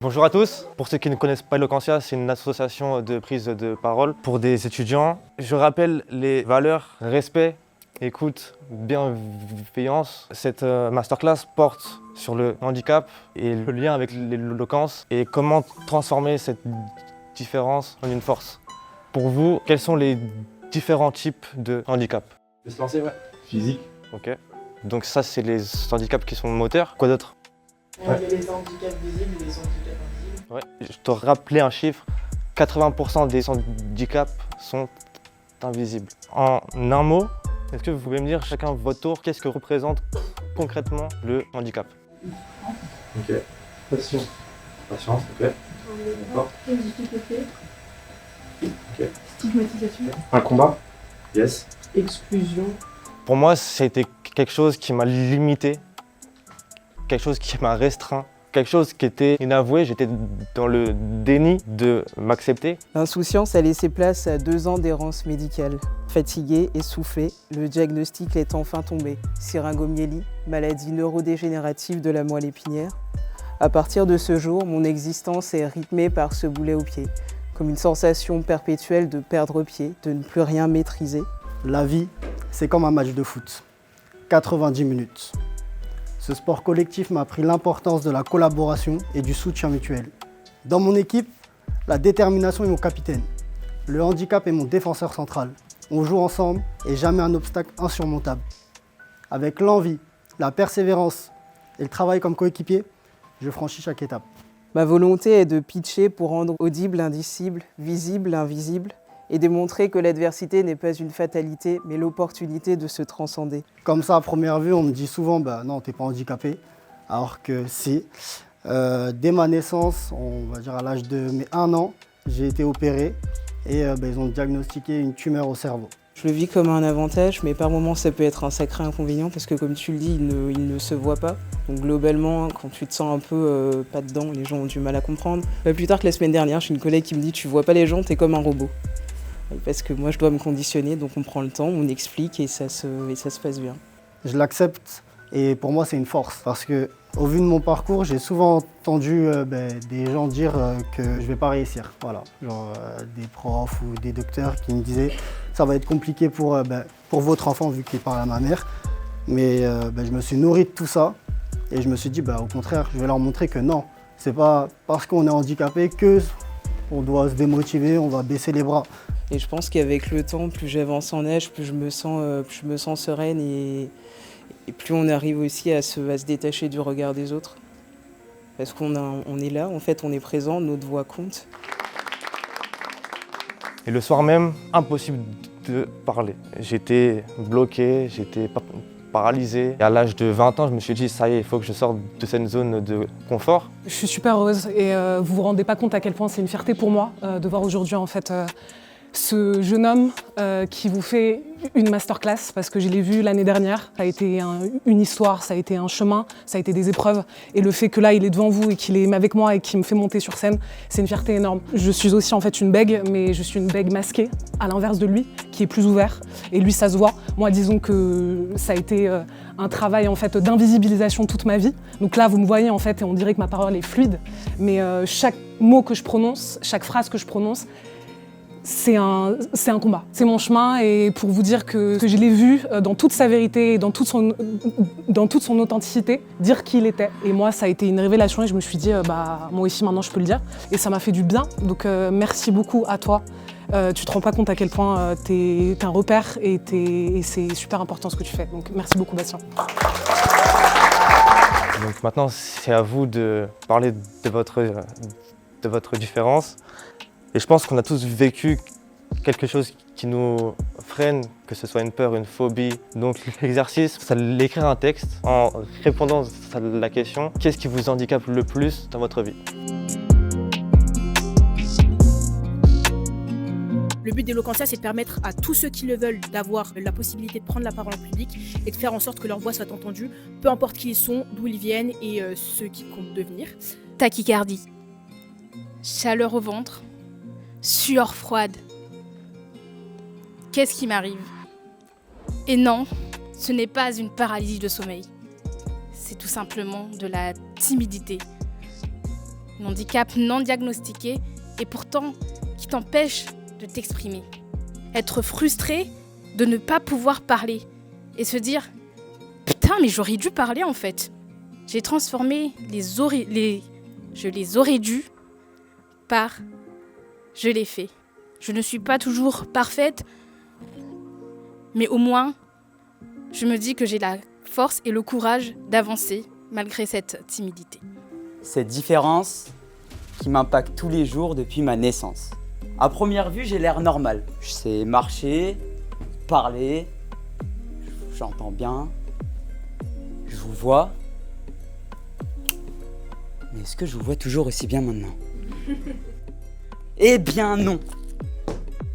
Bonjour à tous. Pour ceux qui ne connaissent pas Eloquentia, c'est une association de prise de parole pour des étudiants. Je rappelle les valeurs, respect, écoute, bienveillance. Cette masterclass porte sur le handicap et le lien avec l'éloquence et comment transformer cette différence en une force. Pour vous, quels sont les différents types de handicap? Je vais se lancer, ouais. Physique. Ok. Donc ça, c'est les handicaps qui sont moteurs. Quoi d'autre? Il y a les handicaps visibles et les handicaps invisibles. Ouais. Je te rappelais un chiffre, 80% des handicaps sont invisibles. En un mot, est-ce que vous pouvez me dire chacun votre tour, qu'est-ce que représente concrètement le handicap? Ok. Passion. Patience, ok. D'accord. Difficulté. Ok. Stigmatisation. Un combat. Yes. Exclusion. Pour moi, c'était quelque chose qui m'a limité, quelque chose qui m'a restreint, quelque chose qui était inavoué. J'étais dans le déni de m'accepter. L'insouciance a laissé place à 2 ans d'errance médicale. Fatigué, essoufflé, le diagnostic est enfin tombé. Syringomyélie, maladie neurodégénérative de la moelle épinière. À partir de ce jour, mon existence est rythmée par ce boulet au pied, comme une sensation perpétuelle de perdre pied, de ne plus rien maîtriser. La vie, c'est comme un match de foot. 90 minutes. Ce sport collectif m'a appris l'importance de la collaboration et du soutien mutuel. Dans mon équipe, la détermination est mon capitaine. Le handicap est mon défenseur central. On joue ensemble et jamais un obstacle insurmontable. Avec l'envie, la persévérance et le travail comme coéquipier, je franchis chaque étape. Ma volonté est de pitcher pour rendre audible l'indicible, visible l'invisible, et démontrer que l'adversité n'est pas une fatalité, mais l'opportunité de se transcender. Comme ça, à première vue, on me dit souvent « non, t'es pas handicapé », alors que si. Dès ma naissance, on va dire à l'âge de mes 1 an, j'ai été opéré et ils ont diagnostiqué une tumeur au cerveau. Je le vis comme un avantage, mais par moments ça peut être un sacré inconvénient parce que comme tu le dis, il ne se voit pas. Donc globalement, quand tu te sens un peu pas dedans, les gens ont du mal à comprendre. Pas plus tard que la semaine dernière, j'ai une collègue qui me dit « tu vois pas les gens, t'es comme un robot ». Parce que moi je dois me conditionner, donc on prend le temps, on explique et ça se passe bien. Je l'accepte et pour moi c'est une force parce que au vu de mon parcours, j'ai souvent entendu des gens dire que je vais pas réussir. Voilà, genre des profs ou des docteurs qui me disaient ça va être compliqué pour votre enfant vu qu'il parle à ma mère. Mais je me suis nourri de tout ça et je me suis dit au contraire, je vais leur montrer que non, c'est pas parce qu'on est handicapé que on doit se démotiver, on va baisser les bras. Et je pense qu'avec le temps, plus j'avance en âge, plus je me sens sereine et plus on arrive aussi à se détacher du regard des autres. Parce qu'on est là, en fait, on est présent, notre voix compte. Et le soir même, impossible de parler. J'étais bloqué, j'étais paralysé. Et à l'âge de 20 ans, je me suis dit, ça y est, il faut que je sorte de cette zone de confort. Je suis super heureuse et vous vous rendez pas compte à quel point c'est une fierté pour moi de voir aujourd'hui en fait ce jeune homme qui vous fait une masterclass parce que je l'ai vu l'année dernière. Ça a été une histoire, ça a été un chemin, ça a été des épreuves. Et le fait que là, il est devant vous et qu'il est avec moi et qu'il me fait monter sur scène, c'est une fierté énorme. Je suis aussi en fait une bègue, mais je suis une bègue masquée, à l'inverse de lui, qui est plus ouvert. Et lui, ça se voit. Moi, disons que ça a été un travail en fait d'invisibilisation toute ma vie. Donc là, vous me voyez en fait et on dirait que ma parole est fluide. Mais chaque mot que je prononce, chaque phrase que je prononce, c'est un combat, c'est mon chemin et pour vous dire que je l'ai vu dans toute sa vérité et dans toute son authenticité, dire qui il était. Et moi, ça a été une révélation et je me suis dit, moi aussi maintenant je peux le dire. Et ça m'a fait du bien, donc merci beaucoup à toi. Tu te rends pas compte à quel point t'es un repère et c'est super important ce que tu fais. Donc merci beaucoup Bastien. Donc maintenant, c'est à vous de parler de votre différence. Et je pense qu'on a tous vécu quelque chose qui nous freine, que ce soit une peur, une phobie. Donc l'exercice, c'est d'écrire un texte en répondant à la question « Qu'est-ce qui vous handicape le plus dans votre vie ?» Le but d'Eloquentia, c'est de permettre à tous ceux qui le veulent d'avoir la possibilité de prendre la parole en public et de faire en sorte que leur voix soit entendue, peu importe qui ils sont, d'où ils viennent et ceux qu'ils comptent devenir. Tachycardie, chaleur au ventre, sueur froide. Qu'est-ce qui m'arrive? Et non, ce n'est pas une paralysie de sommeil. C'est tout simplement de la timidité. un handicap non diagnostiqué et pourtant qui t'empêche de t'exprimer. Être frustré de ne pas pouvoir parler et se dire « Putain, mais j'aurais dû parler en fait ». J'ai transformé je les aurais dû par « je l'ai fait ». Je ne suis pas toujours parfaite, mais au moins, je me dis que j'ai la force et le courage d'avancer malgré cette timidité. Cette différence qui m'impacte tous les jours depuis ma naissance. À première vue, j'ai l'air normal. Je sais marcher, parler, j'entends bien, je vous vois. Mais est-ce que je vous vois toujours aussi bien maintenant? Eh bien non.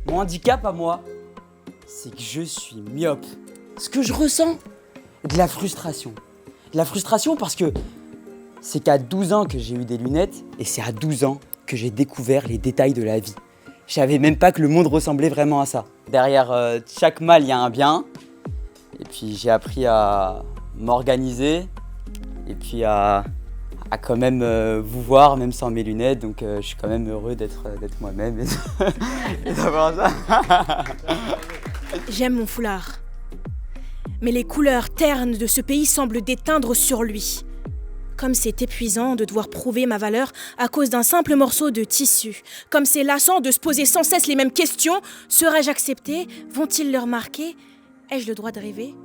Mon handicap à moi, c'est que je suis myope. Ce que je ressens, de la frustration. De la frustration parce que c'est qu'à 12 ans que j'ai eu des lunettes et c'est à 12 ans que j'ai découvert les détails de la vie. Je savais même pas que le monde ressemblait vraiment à ça. Derrière chaque mal, il y a un bien. Et puis j'ai appris à m'organiser et puis à quand même vous voir, même sans mes lunettes. Donc je suis quand même heureux d'être moi-même et d'avoir ça. J'aime mon foulard. Mais les couleurs ternes de ce pays semblent déteindre sur lui. Comme c'est épuisant de devoir prouver ma valeur à cause d'un simple morceau de tissu. Comme c'est lassant de se poser sans cesse les mêmes questions. Serais-je accepté? Vont-ils le remarquer? Ai-je le droit de rêver?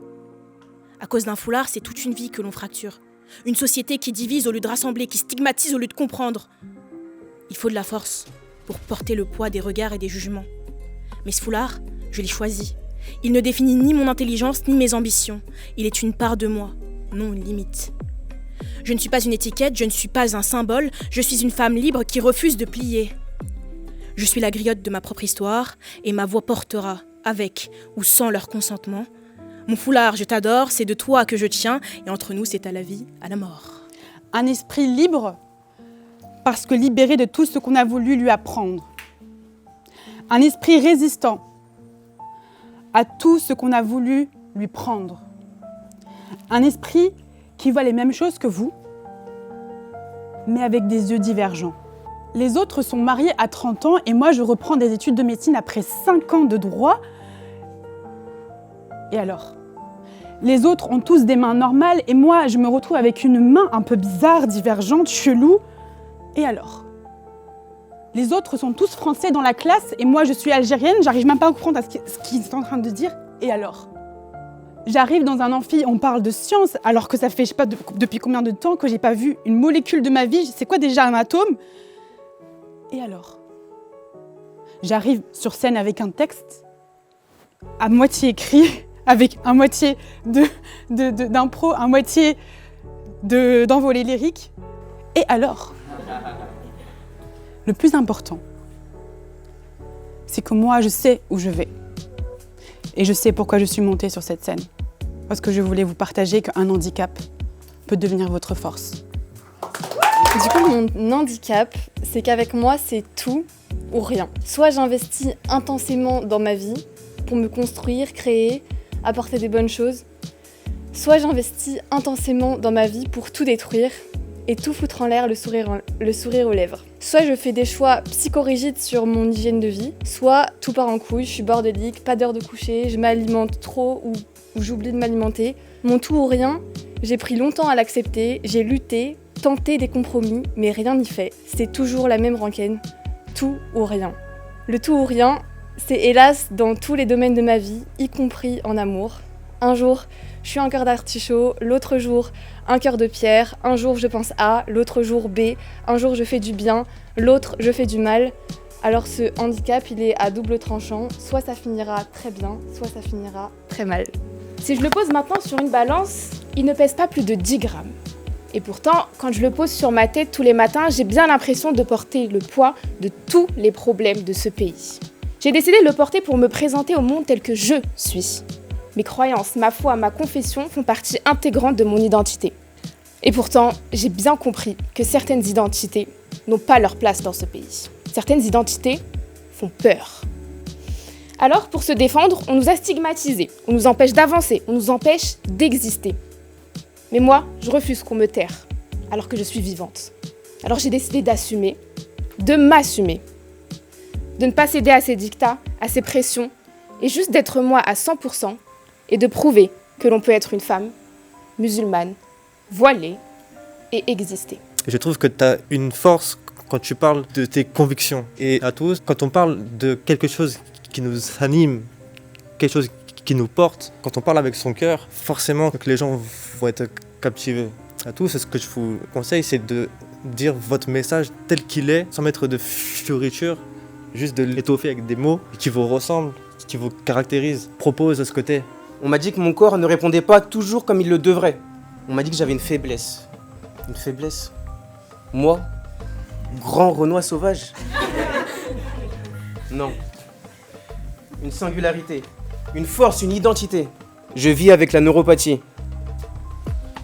À cause d'un foulard, c'est toute une vie que l'on fracture. Une société qui divise au lieu de rassembler, qui stigmatise au lieu de comprendre. Il faut de la force pour porter le poids des regards et des jugements. Mais ce foulard, je l'ai choisi. Il ne définit ni mon intelligence ni mes ambitions. Il est une part de moi, non une limite. Je ne suis pas une étiquette, je ne suis pas un symbole, je suis une femme libre qui refuse de plier. Je suis la griotte de ma propre histoire et ma voix portera, avec ou sans leur consentement. Mon foulard, je t'adore, c'est de toi que je tiens et entre nous, c'est à la vie, à la mort. Un esprit libre parce que libéré de tout ce qu'on a voulu lui apprendre. Un esprit résistant à tout ce qu'on a voulu lui prendre. Un esprit qui voit les mêmes choses que vous, mais avec des yeux divergents. Les autres sont mariés à 30 ans et moi je reprends des études de médecine après 5 ans de droit. Et alors? Les autres ont tous des mains normales et moi je me retrouve avec une main un peu bizarre, divergente, chelou. Et alors? Les autres sont tous français dans la classe et moi je suis algérienne, j'arrive même pas à comprendre ce qu'ils sont en train de dire. Et alors? J'arrive dans un amphi, on parle de science, alors que ça fait je sais pas depuis combien de temps que j'ai pas vu une molécule de ma vie, c'est quoi déjà un atome? Et alors? J'arrive sur scène avec un texte à moitié écrit, avec un moitié d'impro, un moitié d'envolée lyrique. Et alors? Le plus important, c'est que moi, je sais où je vais. Et je sais pourquoi je suis montée sur cette scène. Parce que je voulais vous partager qu'un handicap peut devenir votre force. Du coup, mon handicap, c'est qu'avec moi, c'est tout ou rien. Soit j'investis intensément dans ma vie pour me construire, créer, apporter des bonnes choses. Soit j'investis intensément dans ma vie pour tout détruire et tout foutre en l'air, le sourire aux lèvres. Soit je fais des choix psychorigides sur mon hygiène de vie, soit tout part en couille, je suis bordélique, pas d'heure de coucher, je m'alimente trop ou j'oublie de m'alimenter. Mon tout ou rien, j'ai pris longtemps à l'accepter, j'ai lutté, tenté des compromis, mais rien n'y fait. C'est toujours la même rengaine, tout ou rien. Le tout ou rien, c'est hélas dans tous les domaines de ma vie, y compris en amour. Un jour, je suis un cœur d'artichaut, l'autre jour, un cœur de pierre, un jour je pense A, l'autre jour B, un jour je fais du bien, l'autre je fais du mal. Alors ce handicap, il est à double tranchant, soit ça finira très bien, soit ça finira très mal. Si je le pose maintenant sur une balance, il ne pèse pas plus de 10 grammes. Et pourtant, quand je le pose sur ma tête tous les matins, j'ai bien l'impression de porter le poids de tous les problèmes de ce pays. J'ai décidé de le porter pour me présenter au monde tel que je suis. Mes croyances, ma foi, ma confession font partie intégrante de mon identité. Et pourtant, j'ai bien compris que certaines identités n'ont pas leur place dans ce pays. Certaines identités font peur. Alors, pour se défendre, on nous a stigmatisés, on nous empêche d'avancer, on nous empêche d'exister. Mais moi, je refuse qu'on me terre, alors que je suis vivante. Alors j'ai décidé d'assumer, de m'assumer, de ne pas céder à ces dictats, à ces pressions, et juste d'être moi à 100% et de prouver que l'on peut être une femme musulmane, voilée et exister. Je trouve que tu as une force quand tu parles de tes convictions. Et à tous, quand on parle de quelque chose qui nous anime, quelque chose qui nous porte, quand on parle avec son cœur, forcément que les gens vont être captivés. À tous, ce que je vous conseille, c'est de dire votre message tel qu'il est, sans mettre de fioritures, juste de l'étoffer avec des mots qui vous ressemblent, qui vous caractérisent. Propose ce que t'es. On m'a dit que mon corps ne répondait pas toujours comme il le devrait. On m'a dit que j'avais une faiblesse. Une faiblesse? Moi, grand Renoir sauvage? Non. Une singularité, une force, une identité. Je vis avec la neuropathie.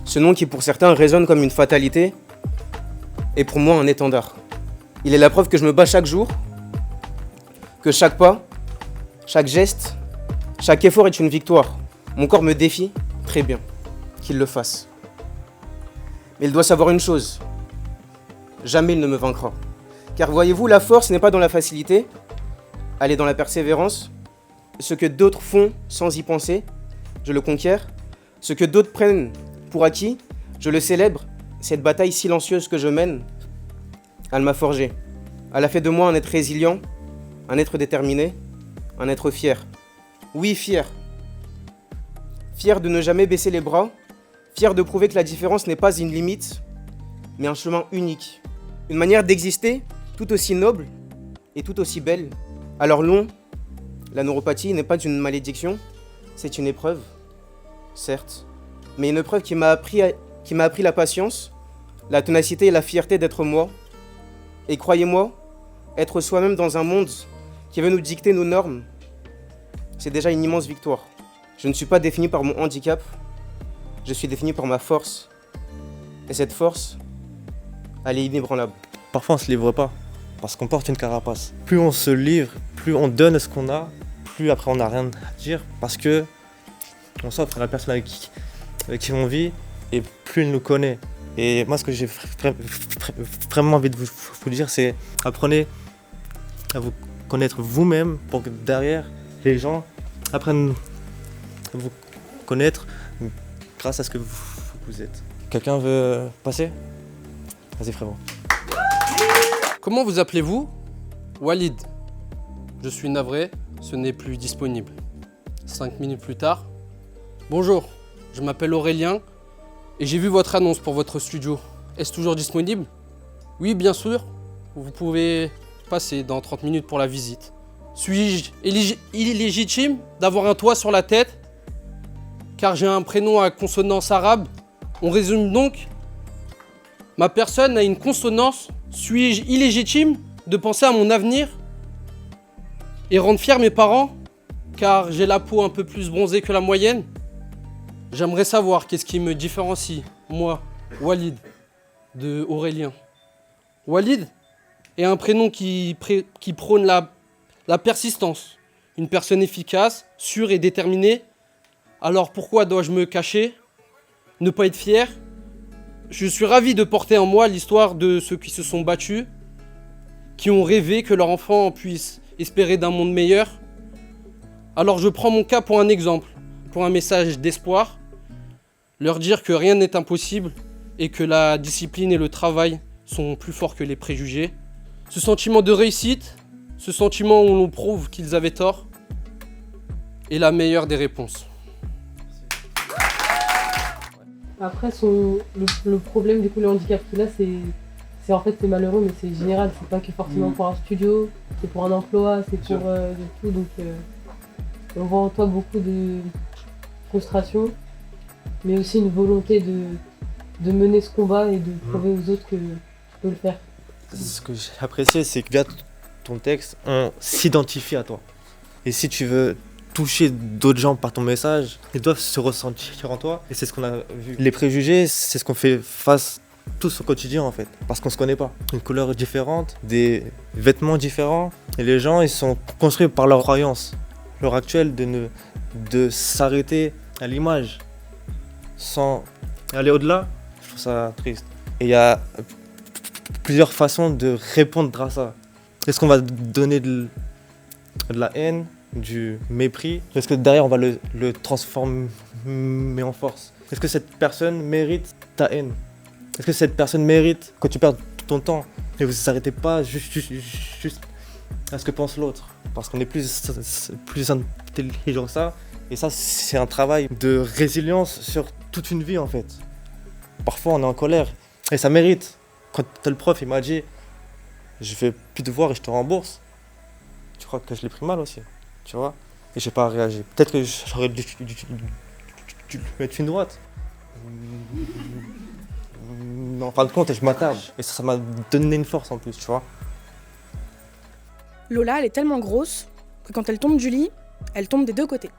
Ce nom qui pour certains résonne comme une fatalité est pour moi un étendard. Il est la preuve que je me bats chaque jour, que chaque pas, chaque geste, chaque effort est une victoire. Mon corps me défie, très bien, qu'il le fasse. Mais il doit savoir une chose, jamais il ne me vaincra. Car voyez-vous, la force n'est pas dans la facilité, elle est dans la persévérance. Ce que d'autres font sans y penser, je le conquiers. Ce que d'autres prennent pour acquis, je le célèbre. Cette bataille silencieuse que je mène, elle m'a forgé. Elle a fait de moi un être résilient, un être déterminé, un être fier. Oui, fier. Fier de ne jamais baisser les bras, fier de prouver que la différence n'est pas une limite, mais un chemin unique. Une manière d'exister tout aussi noble et tout aussi belle. Alors non, la neuropathie n'est pas une malédiction, c'est une épreuve, certes, mais une épreuve qui m'a appris la patience, la ténacité et la fierté d'être moi. Et croyez-moi, être soi-même dans un monde qui veut nous dicter nos normes, c'est déjà une immense victoire. Je ne suis pas défini par mon handicap, je suis défini par ma force. Et cette force, elle est inébranlable. Parfois on ne se livre pas, parce qu'on porte une carapace. Plus on se livre, plus on donne ce qu'on a, plus après on n'a rien à dire, parce que on s'offre à la personne avec qui on vit, et plus il nous connaît. Et moi, ce que j'ai vraiment envie de vous dire, c'est apprenez à vous connaître vous-même pour que derrière, les gens apprennent à vous connaître grâce à ce que vous êtes. Quelqu'un veut passer? Vas-y frérot. Comment vous appelez-vous? Walid. Je suis navré, ce n'est plus disponible. 5 minutes plus tard. Bonjour, je m'appelle Aurélien et j'ai vu votre annonce pour votre studio. Est-ce toujours disponible? Oui, bien sûr. Vous pouvez passer dans 30 minutes pour la visite. Suis-je illégitime d'avoir un toit sur la tête? Car j'ai un prénom à consonance arabe. On résume donc. Ma personne a une consonance. Suis-je illégitime de penser à mon avenir et rendre fiers mes parents? Car j'ai la peau un peu plus bronzée que la moyenne. J'aimerais savoir qu'est-ce qui me différencie, moi, Walid, de Aurélien. Walid est un prénom qui prône la persistance. Une personne efficace, sûre et déterminée. Alors pourquoi dois-je me cacher? Ne pas être fier? Je suis ravi de porter en moi l'histoire de ceux qui se sont battus, qui ont rêvé que leur enfant puisse espérer d'un monde meilleur. Alors je prends mon cas pour un exemple, pour un message d'espoir, leur dire que rien n'est impossible et que la discipline et le travail sont plus forts que les préjugés. Ce sentiment de réussite, ce sentiment où l'on prouve qu'ils avaient tort, est la meilleure des réponses. Après, le problème du coup, le handicap qu'il a, c'est en fait c'est malheureux, mais c'est général. C'est pas que forcément pour un studio, c'est pour un emploi, c'est pour tout. Donc, on voit en toi beaucoup de frustration, mais aussi une volonté de mener ce combat et de prouver aux autres que tu peux le faire. Ce que j'ai apprécié, c'est que via ton texte, on s'identifie à toi. Et si tu veux toucher d'autres gens par ton message, ils doivent se ressentir en toi. Et c'est ce qu'on a vu. Les préjugés, c'est ce qu'on fait face tous au quotidien en fait. Parce qu'on se connaît pas. Une couleur différente, des vêtements différents. Et les gens, ils sont construits par leurs croyances. L'heure actuelle de s'arrêter à l'image sans aller au-delà, je trouve ça triste. Et il y a plusieurs façons de répondre à ça. Est-ce qu'on va donner de la haine, du mépris? Est-ce que derrière on va le transformer en force? Est-ce que cette personne mérite ta haine? Est-ce que cette personne mérite que tu perdes tout ton temps et vous ne vous arrêtez pas juste à ce que pense l'autre? Parce qu'on est plus intelligent que ça. Et ça, c'est un travail de résilience sur toute une vie en fait. Parfois on est en colère et ça mérite. Quand le prof il m'a dit je fais plus de devoirs et je te rembourse, tu crois que je l'ai pris mal aussi, tu vois? Et j'ai pas réagi. Peut-être que j'aurais dû lui mettre une droite. Mais en fin de compte, je m'attarde. Et ça m'a donné une force en plus, tu vois. Lola, elle est tellement grosse que quand elle tombe du lit, elle tombe des deux côtés.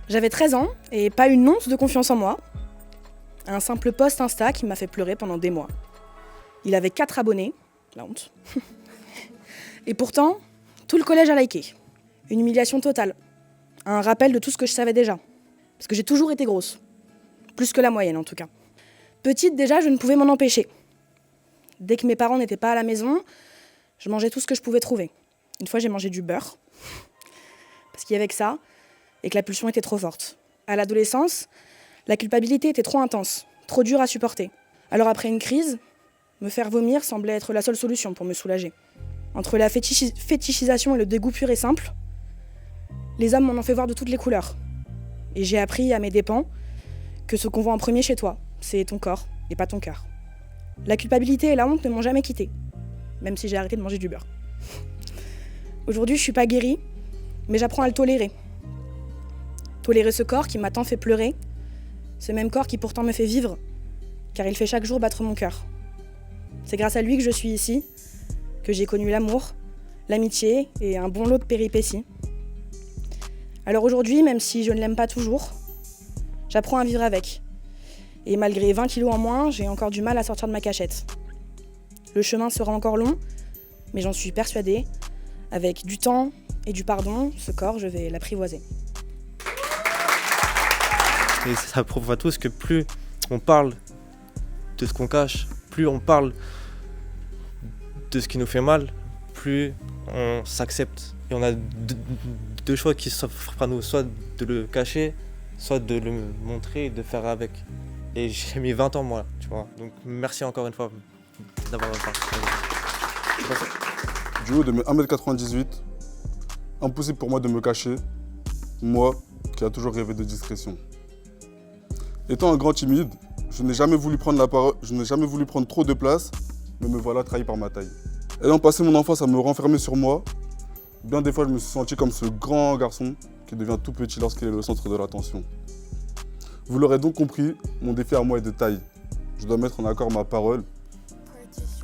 J'avais 13 ans et pas une once de confiance en moi. Un simple post Insta qui m'a fait pleurer pendant des mois. Il avait 4 abonnés, la honte. Et pourtant, tout le collège a liké. Une humiliation totale. Un rappel de tout ce que je savais déjà. Parce que j'ai toujours été grosse. Plus que la moyenne en tout cas. Petite déjà, je ne pouvais m'en empêcher. Dès que mes parents n'étaient pas à la maison, je mangeais tout ce que je pouvais trouver. Une fois, j'ai mangé du beurre. Parce qu'il y avait que ça. Et que la pulsion était trop forte. À l'adolescence, la culpabilité était trop intense. Trop dure à supporter. Alors après une crise, me faire vomir semblait être la seule solution pour me soulager. Entre la fétichisation et le dégoût pur et simple, les hommes m'en ont fait voir de toutes les couleurs. Et j'ai appris à mes dépens que ce qu'on voit en premier chez toi, c'est ton corps et pas ton cœur. La culpabilité et la honte ne m'ont jamais quittée, même si j'ai arrêté de manger du beurre. Aujourd'hui, je suis pas guérie, mais j'apprends à le tolérer. Tolérer ce corps qui m'a tant fait pleurer, ce même corps qui pourtant me fait vivre, car il fait chaque jour battre mon cœur. C'est grâce à lui que je suis ici, que j'ai connu l'amour, l'amitié et un bon lot de péripéties. Alors aujourd'hui, même si je ne l'aime pas toujours, j'apprends à vivre avec. Et malgré 20 kilos en moins, j'ai encore du mal à sortir de ma cachette. Le chemin sera encore long, mais j'en suis persuadée, avec du temps et du pardon, ce corps, je vais l'apprivoiser. Et ça prouve à tous que plus on parle de ce qu'on cache, plus on parle de ce qui nous fait mal, plus on s'accepte. Et on a deux choix qui s'offrent à nous, soit de le cacher, soit de le montrer et de faire avec. Et j'ai mis 20 ans moi, tu vois. Donc merci encore une fois d'avoir participé. Du haut de mes 1m98, impossible pour moi de me cacher, moi qui a toujours rêvé de discrétion. Étant un grand timide, je n'ai jamais voulu prendre la parole, je n'ai jamais voulu prendre trop de place, mais me voilà trahi par ma taille. Ayant passé mon enfance à me renfermer sur moi, bien des fois je me suis senti comme ce grand garçon qui devient tout petit lorsqu'il est le centre de l'attention. Vous l'aurez donc compris, mon défi à moi est de taille. Je dois mettre en accord ma parole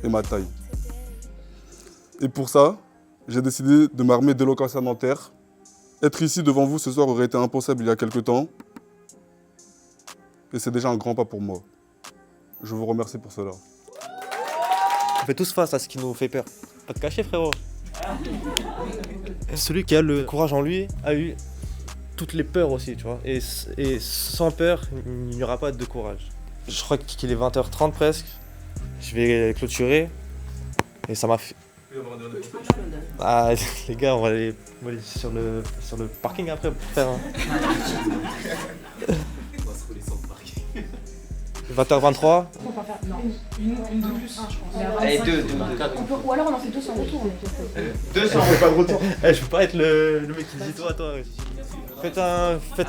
et ma taille. Et pour ça, j'ai décidé de m'armer d'éloquence nanterre. Être ici devant vous ce soir aurait été impensable il y a quelque temps. Et c'est déjà un grand pas pour moi. Je vous remercie pour cela. On fait tous face à ce qui nous fait peur. Pas te cacher, frérot. Celui qui a le courage en lui a eu toutes les peurs aussi, tu vois. Et sans peur, il n'y aura pas de courage. Je crois qu'il est 20h30 presque. Je vais clôturer. Et ça m'a fait... Ah les gars, on va aller sur le parking après pour faire un... 20h23. On peut faire une de plus, je pense. Allez, deux. Ou alors on en fait deux sans retour. Deux sans fait pas de retour. Je peux pas être le mec qui dit toi. Faites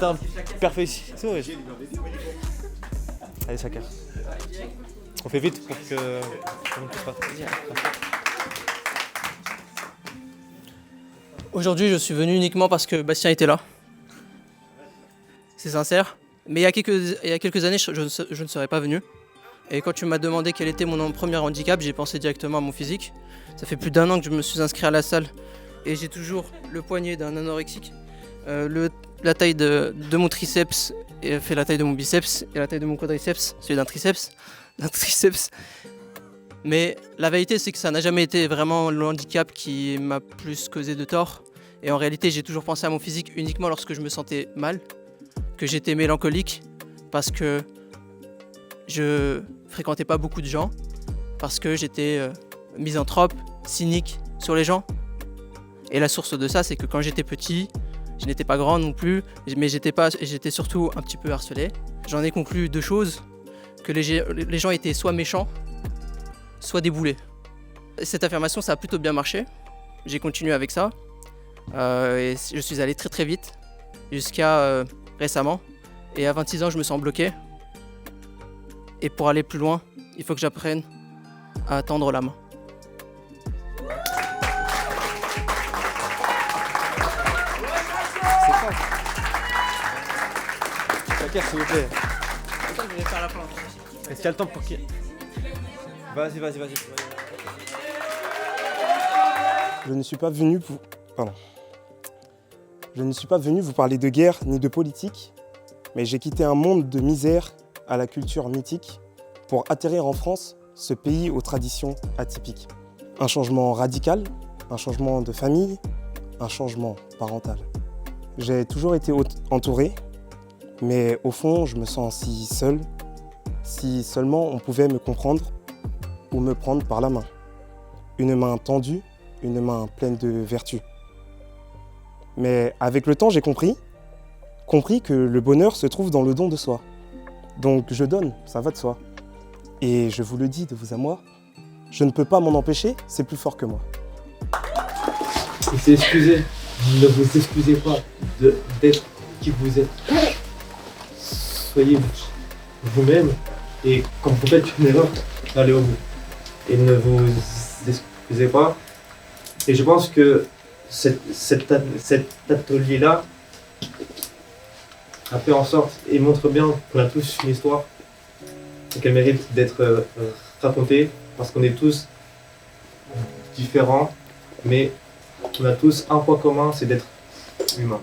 un perfecto. Allez, chacun. On fait vite pour que ça ne puisse pas. Aujourd'hui, je suis venu uniquement parce que Bastien était là. C'est sincère. Mais il y a quelques années, je ne serais pas venu. Et quand tu m'as demandé quel était mon premier handicap, j'ai pensé directement à mon physique. Ça fait plus d'1 an que je me suis inscrit à la salle. Et j'ai toujours le poignet d'un anorexique. La taille de mon triceps fait la taille de mon biceps. Et la taille de mon quadriceps, celui d'un triceps. Mais la vérité, c'est que ça n'a jamais été vraiment le handicap qui m'a plus causé de tort. Et en réalité, j'ai toujours pensé à mon physique uniquement lorsque je me sentais mal, que j'étais mélancolique, parce que je fréquentais pas beaucoup de gens parce que j'étais misanthrope, cynique sur les gens. Et la source de ça, c'est que quand j'étais petit, je n'étais pas grand non plus, mais j'étais surtout un petit peu harcelé. J'en ai conclu 2 choses, que les gens étaient soit méchants, soit déboulés. Cette affirmation, ça a plutôt bien marché. J'ai continué avec ça. Et je suis allé très très vite, jusqu'à récemment. Et à 26 ans, je me sens bloqué. Et pour aller plus loin, il faut que j'apprenne à tendre la main. Shakir, s'il vous plaît. Je vais faire la planche. Est-ce qu'il y a le temps pour qui? Vas-y. Je ne suis pas venu vous parler de guerre ni de politique, mais j'ai quitté un monde de misère à la culture mythique pour atterrir en France, ce pays aux traditions atypiques. Un changement radical, un changement de famille, un changement parental. J'ai toujours été entouré, mais au fond, je me sens si seul, si seulement on pouvait me comprendre ou me prendre par la main. Une main tendue, une main pleine de vertu. Mais avec le temps, j'ai compris que le bonheur se trouve dans le don de soi. Donc je donne, ça va de soi. Et je vous le dis de vous à moi, je ne peux pas m'en empêcher, c'est plus fort que moi. Il s'est excusé. Ne vous excusez pas d'être qui vous êtes. Soyez vous-même et quand vous faites une erreur, allez au bout. Et ne vous excusez pas. Et je pense que cet atelier-là a fait en sorte et montre bien qu'on a tous une histoire et qu'elle mérite d'être racontée parce qu'on est tous différents, mais on a tous un point commun, c'est d'être humain.